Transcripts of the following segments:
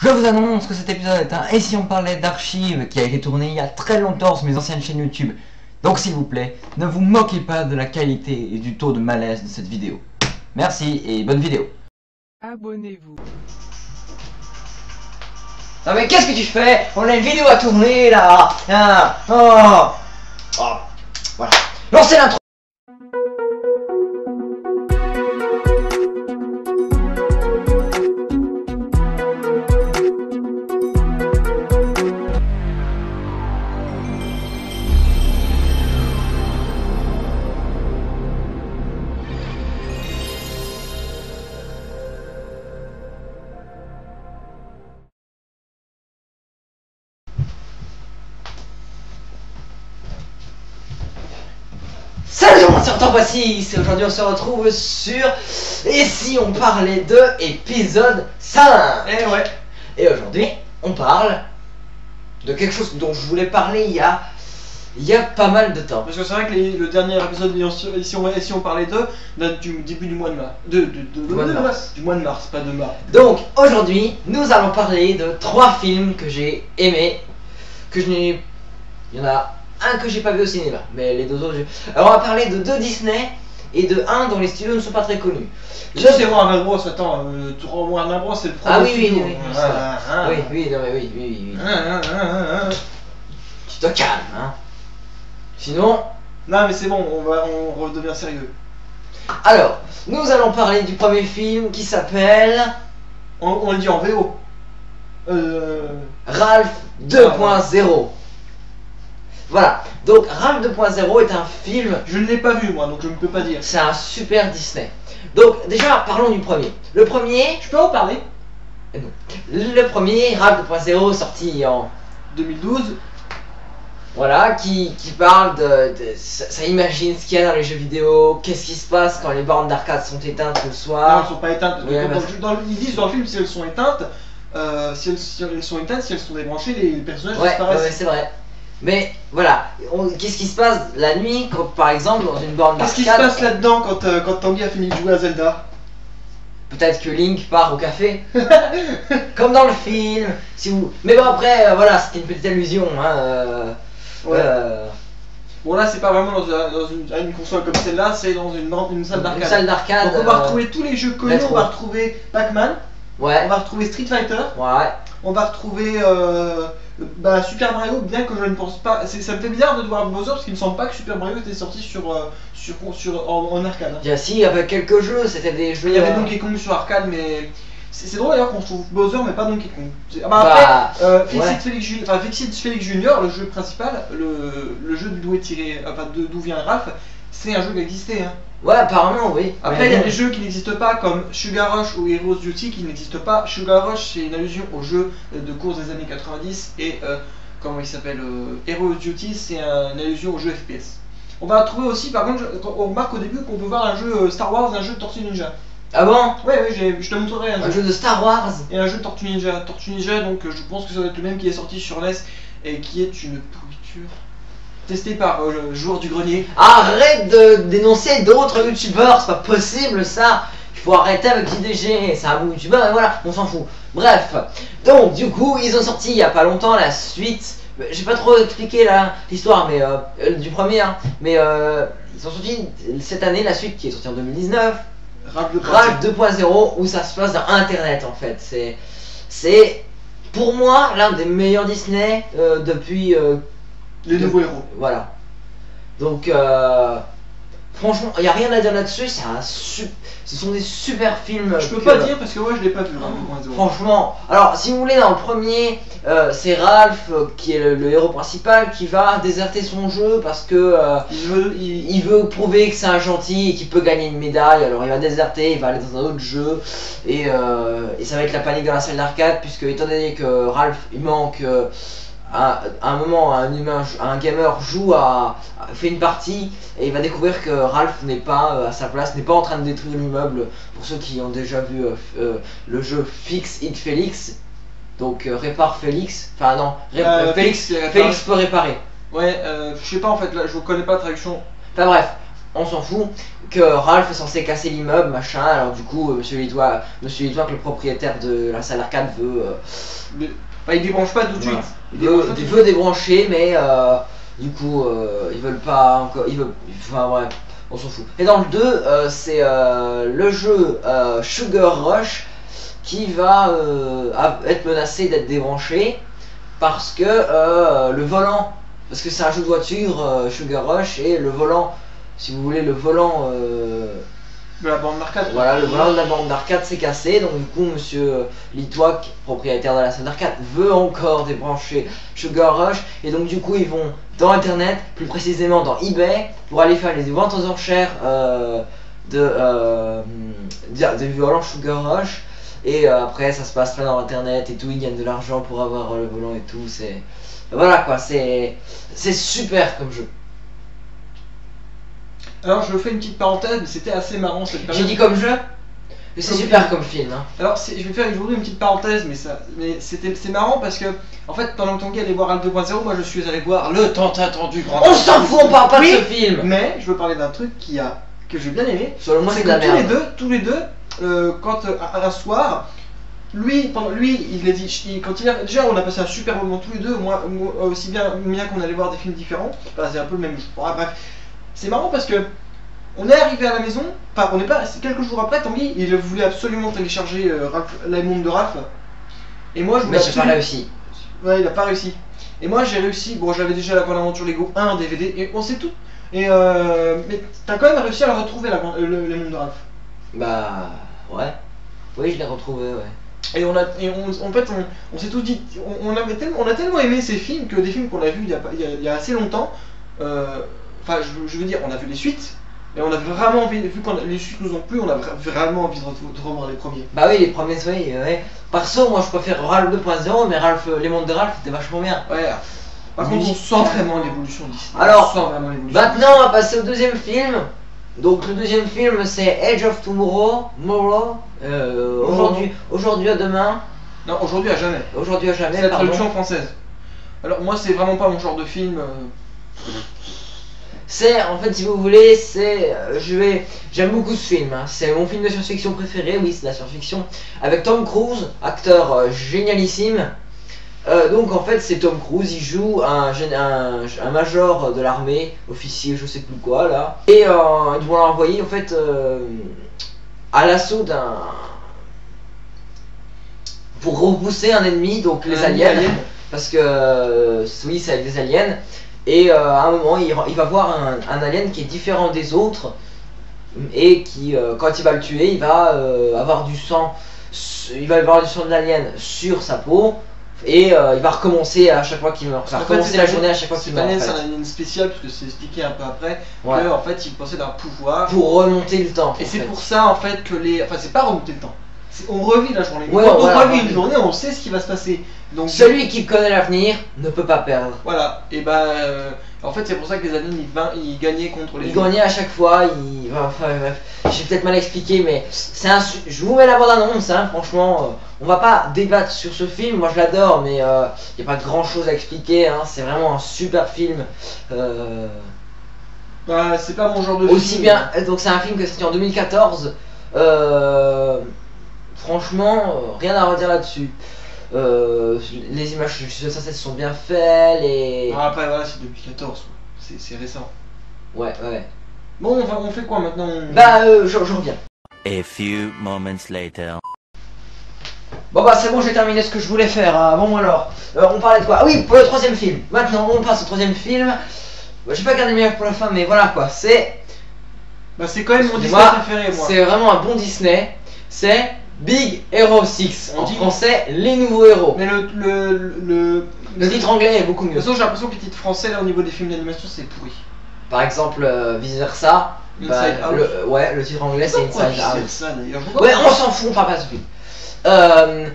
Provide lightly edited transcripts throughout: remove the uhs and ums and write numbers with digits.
Je vous annonce que cet épisode est un Et si on parlait d'archives qui a été tourné il y a très longtemps sur mes anciennes chaînes YouTube. Donc s'il vous plaît, ne vous moquez pas de la qualité et du taux de malaise de cette vidéo. Merci et bonne vidéo. Abonnez-vous. Non mais qu'est-ce que tu fais? On a une vidéo à tourner là. Voilà. Lancez l'intro. Salut tout le monde, c'est Retour Voici. Aujourd'hui on se retrouve sur Et si on parlait de épisode 5. Eh ouais. Et aujourd'hui on parle de quelque chose dont je voulais parler il y a pas mal de temps. Parce que c'est vrai que le dernier épisode si on parlait d'eux date du début du mois de mars. Du mois de mars, pas de mars. Donc aujourd'hui nous allons parler de 3 films que j'ai aimés. Il y en a un que j'ai pas vu au cinéma, mais les deux autres Alors on va parler de 2 Disney et de 1 dont les studios ne sont pas très connus. C'est Warner Bros, attends, Warner Bros c'est le premier. Ah oui, studio. oui, non mais oui. Tu te calmes, hein. Sinon... Non mais c'est bon, on redevient sérieux. Alors, nous allons parler du premier film qui s'appelle... On le dit en VO. Ralph 2.0. Voilà, donc Ralph 2.0 est un film... Je ne l'ai pas vu moi, donc je ne peux pas dire. C'est un super Disney. Donc déjà, parlons du premier. Le premier... Je peux en parler. Non. Le premier, Ralph 2.0, sorti en 2012. Voilà, qui parle ça imagine ce qu'il y a dans les jeux vidéo, qu'est-ce qui se passe quand les bornes d'arcade sont éteintes le Non, soir. elles ne sont pas éteintes. Ouais, Ils disent dans le film si elles sont éteintes, si elles sont débranchées, les personnages Ouais, disparaissent. c'est vrai. Mais voilà, qu'est-ce qui se passe la nuit quand par exemple dans une borne d'arcade... Qu'est-ce qui se passe là-dedans quand Tanguy a fini de jouer à Zelda? Peut-être que Link part au café, comme dans le film. Si vous... Mais bon après, voilà, c'était une petite allusion. Hein, ouais. Bon là c'est pas vraiment dans une console comme celle-là, c'est dans une salle d'arcade. Une salle d'arcade. Donc on va retrouver tous les jeux connus, on va retrouver Pac-Man, ouais. On va retrouver Street Fighter, ouais. On va retrouver Super Mario, bien que je ne pense pas... Ça me fait bizarre de voir Bowser parce qu'il me semble pas que Super Mario était sorti en arcade. Hein. Bien si, il y avait quelques jeux, c'était des jeux... Il y avait Donkey Kong sur arcade, mais... C'est drôle d'ailleurs qu'on trouve Bowser mais pas Donkey Kong. Après, Fix-It Felix Jr., le jeu principal, le jeu d'où vient Ralph, c'est un jeu qui existait. Hein. Ouais, apparemment, oui. Après, il y a des jeux qui n'existent pas comme Sugar Rush ou Heroes Duty qui n'existent pas. Sugar Rush, c'est une allusion au jeu de course des années 90 et comment il s'appelle Heroes Duty, c'est une allusion au jeu FPS. On va trouver aussi, par contre, on remarque au début qu'on peut voir un jeu Star Wars, un jeu de Tortue Ninja. Ah bon? Ouais, je te montrerai un jeu de Star Wars et un jeu de Tortue Ninja. Tortue Ninja, donc je pense que ça doit être le même qui est sorti sur NES et qui est une pourriture. Testé par le joueur du grenier. Arrête de dénoncer d'autres youtubeurs, c'est pas possible ça. Il faut arrêter avec JDG, c'est un bon youtubeur et voilà, on s'en fout. Bref, donc du coup ils ont sorti il y a pas longtemps la suite. J'ai pas trop expliqué l'histoire mais du premier hein, mais ils ont sorti cette année la suite qui est sortie en 2019. Ralph 2.0 où ça se passe dans internet en fait. C'est pour moi l'un des meilleurs Disney depuis les nouveaux héros. Voilà. Donc franchement, il n'y a rien à dire là-dessus, ce sont des super films. Je peux pas dire parce que moi je l'ai pas vu. Franchement, alors si vous voulez, dans le premier, c'est Ralph qui est le héros principal qui va déserter son jeu parce que il veut prouver que c'est un gentil et qu'il peut gagner une médaille. Alors il va déserter, il va aller dans un autre jeu et ça va être la panique dans la salle d'arcade puisque étant donné que Ralph il manque. À un moment, un gamer fait une partie et il va découvrir que Ralph n'est pas à sa place, n'est pas en train de détruire l'immeuble. Pour ceux qui ont déjà vu le jeu Fix-It Felix, donc répare Félix, enfin non, Félix peut réparer. Ouais, je sais pas en fait, là je connais pas la traduction. Enfin bref, on s'en fout, que Ralph est censé casser l'immeuble, machin, alors du coup, Monsieur Litwack, le propriétaire de la salle d'arcade veut... Enfin, il débranche pas tout de suite. Il veut débrancher, mais du coup, ils veulent pas encore... Enfin, bref, on s'en fout. Et dans le 2, c'est le jeu Sugar Rush qui va être menacé d'être débranché parce que le volant... Parce que c'est un jeu de voiture, Sugar Rush, et le volant, si vous voulez, le volant de la bande d'arcade. Voilà, le volant de la bande d'arcade s'est cassé, donc du coup, Monsieur Litwack, propriétaire de la salle d'arcade, veut encore débrancher Sugar Rush, et donc du coup, ils vont dans Internet, plus précisément dans eBay, pour aller faire les ventes aux enchères des volants Sugar Rush, et après, ça se passe là dans Internet et tout, ils gagnent de l'argent pour avoir le volant et tout, c'est... Voilà quoi, c'est super comme jeu. Alors je fais une petite parenthèse, mais c'était assez marrant cette période. J'ai dit comme jeu, mais c'est super comme film. Hein. Alors je vais faire une petite parenthèse, mais c'est marrant parce que en fait pendant que Tanguy allait voir Al 2.0, moi je suis allé voir le tant attendu grand. On s'en fout, on parle pas de ce film. Mais je veux parler d'un truc que j'ai bien aimé. Selon moi c'est de la merde. Tous les deux, quand un soir. Lui, il a dit, déjà on a passé un super moment tous les deux, moi aussi bien qu'on allait voir des films différents, enfin, c'est un peu le même jeu. Bon, bref, c'est marrant parce que on est arrivé à la maison, enfin on n'est pas, quelques jours après, Tanguy, il voulait absolument télécharger les mondes de Ralph, et moi je voulais. Mais j'ai pas réussi. Ouais, il a pas réussi. Et moi j'ai réussi, bon j'avais déjà la grande aventure Lego 1 en DVD, et on sait tout. Et mais t'as quand même réussi à la retrouver les mondes de Ralph. Bah ouais, oui je l'ai retrouvé, ouais. Et en fait, on s'est tous dit, on a tellement aimé ces films que des films qu'on a vus il y a assez longtemps, enfin je veux dire, on a vu les suites, et on a vraiment envie, vu que les suites nous ont plu, on a vraiment envie de revoir les premiers. Bah oui, les premiers, oui, ouais. Perso, moi je préfère Ralph 2.0, mais les mondes de Ralph c'était vachement bien. Ouais. Par contre, on sent vraiment l'évolution d'ici. Alors, maintenant on va passer au deuxième film. Donc le deuxième film c'est Edge of Tomorrow, aujourd'hui à demain. Non, aujourd'hui à jamais. Aujourd'hui à jamais. C'est la traduction française. Alors moi c'est vraiment pas mon genre de film. C'est en fait si vous voulez j'aime beaucoup ce film. Hein. C'est mon film de science-fiction préféré. Oui, c'est la science-fiction avec Tom Cruise, acteur génialissime. Donc en fait c'est Tom Cruise, il joue un major de l'armée, officier je sais plus quoi là, et ils vont l'envoyer en fait à l'assaut pour repousser un ennemi, donc les aliens, parce que oui c'est avec des aliens, et à un moment il va voir un alien qui est différent des autres, et qui quand il va le tuer il va avoir du sang de l'alien sur sa peau. Et il va recommencer à chaque fois qu'il meurt. Il va recommencer la journée à chaque fois qu'il meurt. C'est un alien spécial parce que c'est expliqué un peu après. Ouais. Que en fait il possède un pouvoir pour remonter le temps. Et c'est pour ça en fait que enfin c'est pas remonter le temps. On revit la journée. Ouais, quand on revit une journée, on sait ce qui va se passer. Donc celui qui connaît l'avenir ne peut pas perdre. Voilà. Et bah en fait c'est pour ça que les aliens ils gagnaient contre les. Ils gagnaient à chaque fois. Enfin bref, j'ai peut-être mal expliqué, mais c'est je vous mets la bande annonce. Hein, franchement, on va pas débattre sur ce film. Moi je l'adore, mais il n'y a pas grand chose à expliquer. Hein, c'est vraiment un super film. Bah c'est pas mon genre de aussi film. Bien. Donc c'est un film qui est sorti en 2014. Franchement, rien à redire là-dessus. Les images de ça sont bien faites. Après voilà, c'est 2014, c'est récent. Ouais. Bon, on fait quoi maintenant? Bah je reviens. A few moments later. Bon bah c'est bon, j'ai terminé ce que je voulais faire. Hein. Bon alors, on parlait de quoi? Ah oui, pour le troisième film. Maintenant on passe au troisième film. J'ai pas gardé le meilleur pour la fin, mais voilà quoi. C'est quand même mon Disney préféré moi. C'est vraiment un bon Disney. C'est Big Hero 6, en français, les nouveaux héros. Mais le titre anglais est beaucoup mieux. De toute façon, j'ai l'impression que les titres français, là, au niveau des films d'animation, c'est pourri. Par exemple, vice versa. Inside Out. Le titre anglais, c'est Inside Out. Ouais, on s'en fout, on parle pas de ce film.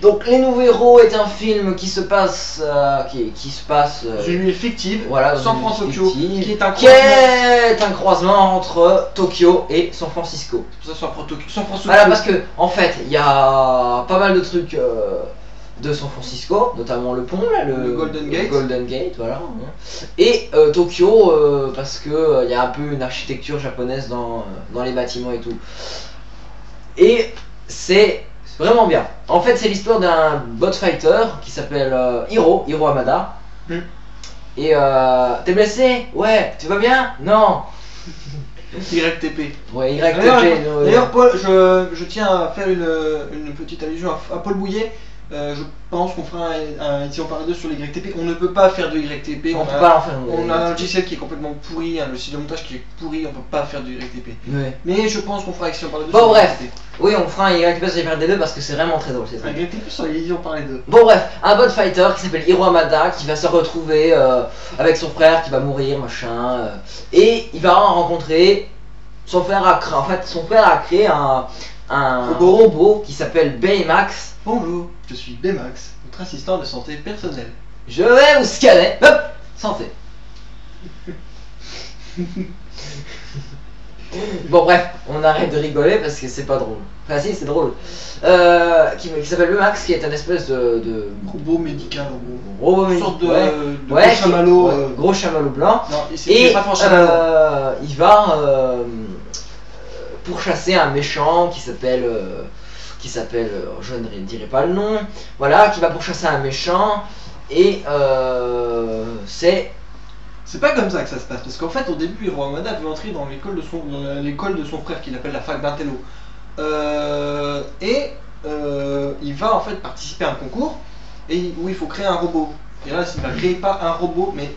Donc Les Nouveaux Héros est un film qui se passe qui se passe dans une ville fictive, voilà, San Francisco, qui est un croisement entre Tokyo et San Francisco. C'est pour ça San Francisco. Voilà, parce que en fait il y a pas mal de trucs de San Francisco, notamment le pont, là, Le Golden Gate. Golden Gate, voilà. Et Tokyo, parce que il y a un peu une architecture japonaise dans les bâtiments et tout. Et c'est vraiment bien. En fait, c'est l'histoire d'un bot fighter qui s'appelle Hiro Hamada. Et t'es blessé? Ouais. Tu vas bien? Non. YTP. Ouais, YTP. D'ailleurs, Paul, je tiens à faire une petite allusion à Paul Bouillet. Je pense qu'on fera un édition par deux sur les YTP. On ne peut pas faire de YTP. On peut pas en faire. On a un logiciel qui est complètement pourri, un logiciel de montage qui est pourri. On peut pas faire du YTP. Ouais. Mais je pense qu'on fera édition par deux. Bon, bref. Oui, on fera un YTP sur les des deux parce que c'est vraiment très drôle. Un YTP sur les éditions par les deux. Bon, bref, un bot fighter qui s'appelle Hiro Hamada qui va se retrouver avec son frère qui va mourir, machin. Et il va rencontrer son frère. En fait, son frère a créé un robot qui s'appelle Baymax. Bonjour, je suis Baymax, votre assistant de santé personnel. Je vais vous scanner. Hop, santé. Bon bref, on arrête de rigoler parce que c'est pas drôle. Enfin si, c'est drôle. Qui s'appelle Baymax, qui est un espèce de robot médical, robot une sorte de gros gros chamallow. Gros chamallow blanc. Non, et pas chamallow. Il va pourchasser un méchant qui s'appelle je ne dirai pas le nom, voilà, qui va pourchasser un méchant, et c'est pas comme ça que ça se passe, parce qu'en fait au début Hiro Hamada veut entrer dans l'école de son frère qu'il appelle la fac d'Intello, il va en fait participer à un concours où il faut créer un robot. Et là, il va créer pas un robot, mais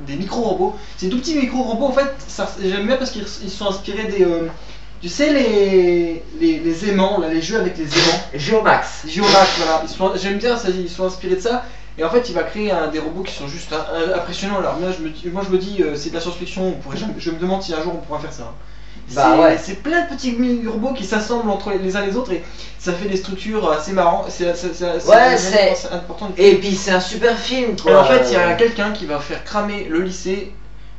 des micro-robots. Ces tout petits micro-robots, en fait, j'aime bien parce qu'ils sont inspirés des... tu sais, les aimants, là, les jeux avec les aimants. Géomax. Géomax, voilà. J'aime bien ça, ils sont inspirés de ça. Et en fait, il va créer des robots qui sont juste impressionnants. Alors moi, je me dis, c'est de la science-fiction. Je me demande si un jour on pourra faire ça. Bah ouais. C'est plein de petits robots qui s'assemblent entre les uns les autres et ça fait des structures assez marrantes. C'est important. Et puis c'est un super film quoi. Et en fait, il y a quelqu'un qui va faire cramer le lycée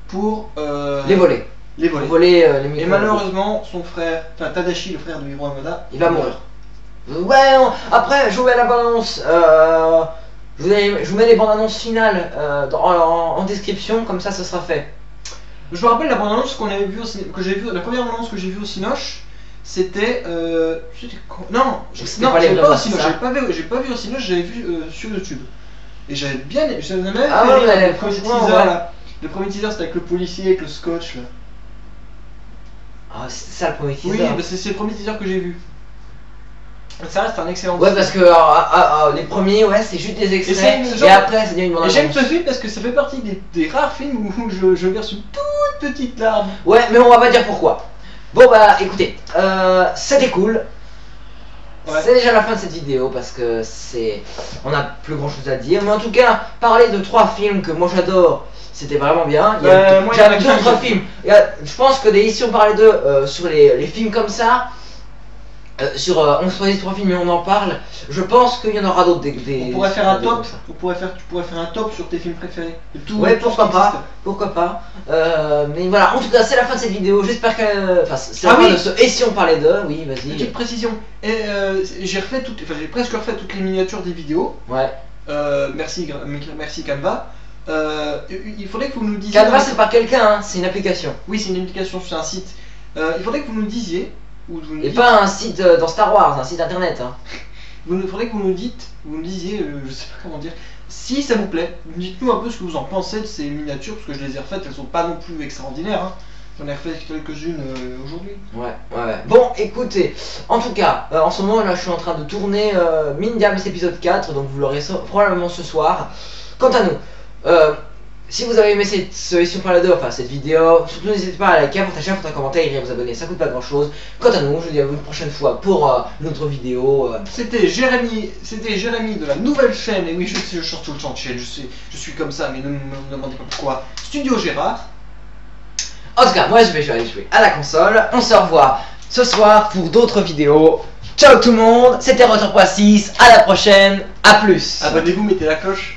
pour les voler. Et malheureusement, son frère, enfin Tadashi, le frère de Hiro Hamada, il va mourir. Ouais, non. Après, je vous mets la bande-annonce. Je vous mets les bandes-annonces finales en description, comme ça sera fait. Je me rappelle la bande-annonce qu'on avait vue la première bande-annonce que j'ai vue au Cinoche, c'était non, j'avais pas au Cinoche, j'ai pas vu au Cinoche, j'avais vu sur YouTube. Et j'avais bien aimé, le premier teaser là. Le premier teaser c'était avec le policier, avec le scotch là. Ah, c'était ça le premier teaser. Oui, bah c'est le premier teaser que j'ai vu. Ça reste un excellent teaser. Ouais, parce que les premiers, ouais, c'est juste des extraits. Et après, ça devient une bande-annonce. Et j'aime ce film parce que ça fait partie des rares films où je verse une toute petite larme. Ouais, mais on va pas dire pourquoi. Bon, bah écoutez, c'était cool. Ouais. C'est déjà la fin de cette vidéo parce que on a plus grand chose à dire. Mais en tout cas, parler de 3 films que moi j'adore. C'était vraiment bien. J'avais d'autres films. Je pense que si on parlait sur les films comme ça, on choisit 3 films et on en parle, je pense qu'il y en aura d'autres. On pourrait faire un top. Tu pourrais faire un top sur tes films préférés. Ouais, pourquoi pas. Mais voilà, en tout cas, c'est la fin de cette vidéo. J'espère que. Enfin, c'est la fin de ce. Et si on parlait d'eux, oui, vas-y. Petite précision. J'ai presque refait toutes les miniatures des vidéos. Ouais. Merci Canva. Il faudrait que vous nous disiez. Canva, c'est pas quelqu'un, hein, c'est une application. Oui, c'est une application, c'est un site. Il faudrait que vous nous disiez. Et pas un site dans Star Wars, un site internet. Hein. Il faudrait que vous nous disiez, je sais pas comment dire, si ça vous plaît. Dites-nous un peu ce que vous en pensez de ces miniatures, parce que je les ai refaites, elles sont pas non plus extraordinaires. Hein. J'en ai refait quelques-unes aujourd'hui. Ouais. Bon, écoutez, en tout cas, en ce moment là, je suis en train de tourner Mine Diables épisode 4, donc vous l'aurez probablement ce soir. Quant à nous, si vous avez aimé cette vidéo, surtout n'hésitez pas à liker, à partager, à faire un commentaire et à vous abonner, ça coûte pas grand chose. Quant à nous, je vous dis à vous une prochaine fois pour une autre vidéo. C'était Jérémy de la nouvelle chaîne, et oui je sors tout le temps de chaîne, je suis comme ça, mais ne me demandez pas pourquoi. Studio Gérard. En tout cas, moi je vais aller jouer à la console, on se revoit ce soir pour d'autres vidéos. Ciao tout le monde, c'était Retour.6, à la prochaine, à plus. Abonnez-vous, mettez la cloche.